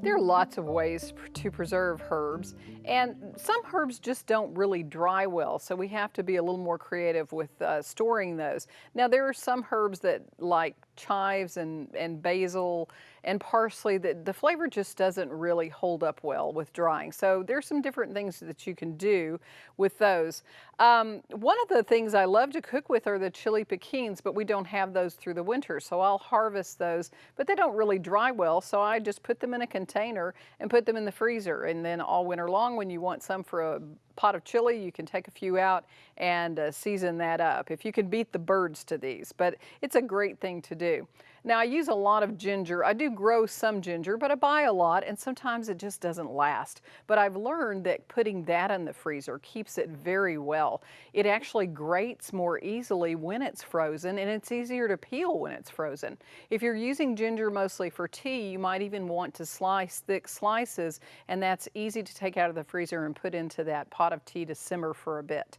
There are lots of ways to preserve herbs, and some herbs just don't really dry well, so we have to be a little more creative with storing those. Now, there are some herbs that, like chives and basil and parsley, that the flavor just doesn't really hold up well with drying. So there's some different things that you can do with those. One of the things I love to cook with are the chili piquins, but we don't have those through the winter, so I'll harvest those, but they don't really dry well, so I just put them in a container and put them in the freezer, and then all winter long, when you want some for a pot of chili, you can take a few out and season that up. If you can beat the birds to these, but it's a great thing to do. Now, I use a lot of ginger. I do grow some ginger, but I buy a lot, and sometimes it just doesn't last. But I've learned that putting that in the freezer keeps it very well. It actually grates more easily when it's frozen, and it's easier to peel when it's frozen. If you're using ginger mostly for tea, you might even want to slice thick slices, and that's easy to take out of the freezer and put into that pot of tea to simmer for a bit.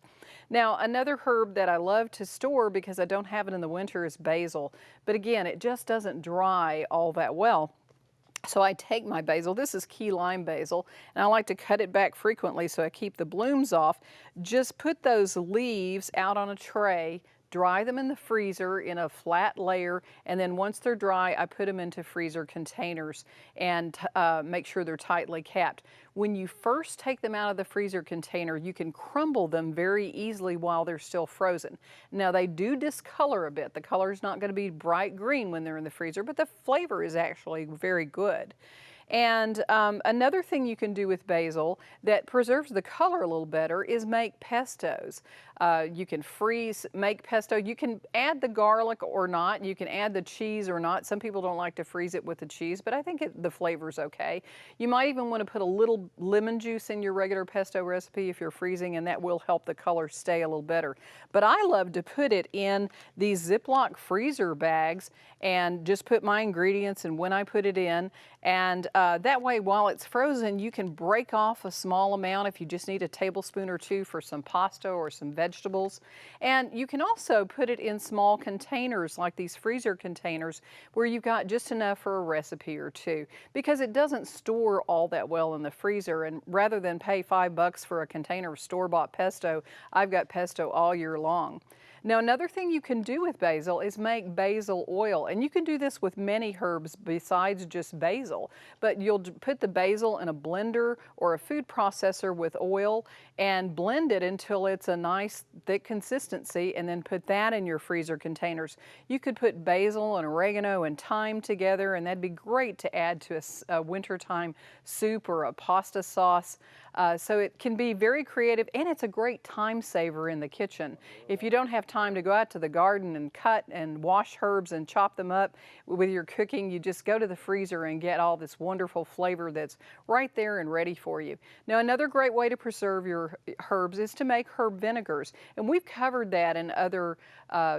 Now, another herb that I love to store because I don't have it in the winter is basil. But again, it just doesn't dry all that well. So I take my basil, this is key lime basil, and I like to cut it back frequently so I keep the blooms off. Just put those leaves out on a tray, dry them in the freezer in a flat layer, and then once they're dry, I put them into freezer containers and make sure they're tightly capped. When you first take them out of the freezer container, you can crumble them very easily while they're still frozen. Now, they do discolor a bit. The color is not going to be bright green when they're in the freezer, but the flavor is actually very good. And another thing you can do with basil that preserves the color a little better is make pestos. You can make pesto. You can add the garlic or not. You can add the cheese or not. Some people don't like to freeze it with the cheese, but I think the flavor's okay. You might even want to put a little lemon juice in your regular pesto recipe if you're freezing, and that will help the color stay a little better. But I love to put it in these Ziploc freezer bags and just put my ingredients and when I put it in, and that way, while it's frozen, you can break off a small amount if you just need a tablespoon or two for some pasta or some vegetables. And you can also put it in small containers like these freezer containers where you've got just enough for a recipe or two, because it doesn't store all that well in the freezer. And rather than pay $5 for a container of store-bought pesto, I've got pesto all year long. Now, another thing you can do with basil is make basil oil, and you can do this with many herbs besides just basil, but you'll put the basil in a blender or a food processor with oil and blend it until it's a nice thick consistency, and then put that in your freezer containers. You could put basil and oregano and thyme together, and that'd be great to add to a wintertime soup or a pasta sauce. So it can be very creative, and it's a great time saver in the kitchen. If you don't have time to go out to the garden and cut and wash herbs and chop them up with your cooking, you just go to the freezer and get all this wonderful flavor that's right there and ready for you. Now, another great way to preserve your herbs is to make herb vinegars, and we've covered that in other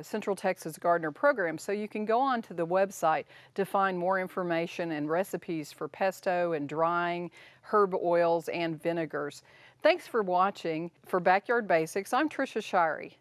Central Texas Gardener programs, so you can go on to the website to find more information and recipes for pesto and drying herb oils and vinegars. Thanks for watching. For Backyard Basics, I'm Trisha Shirey.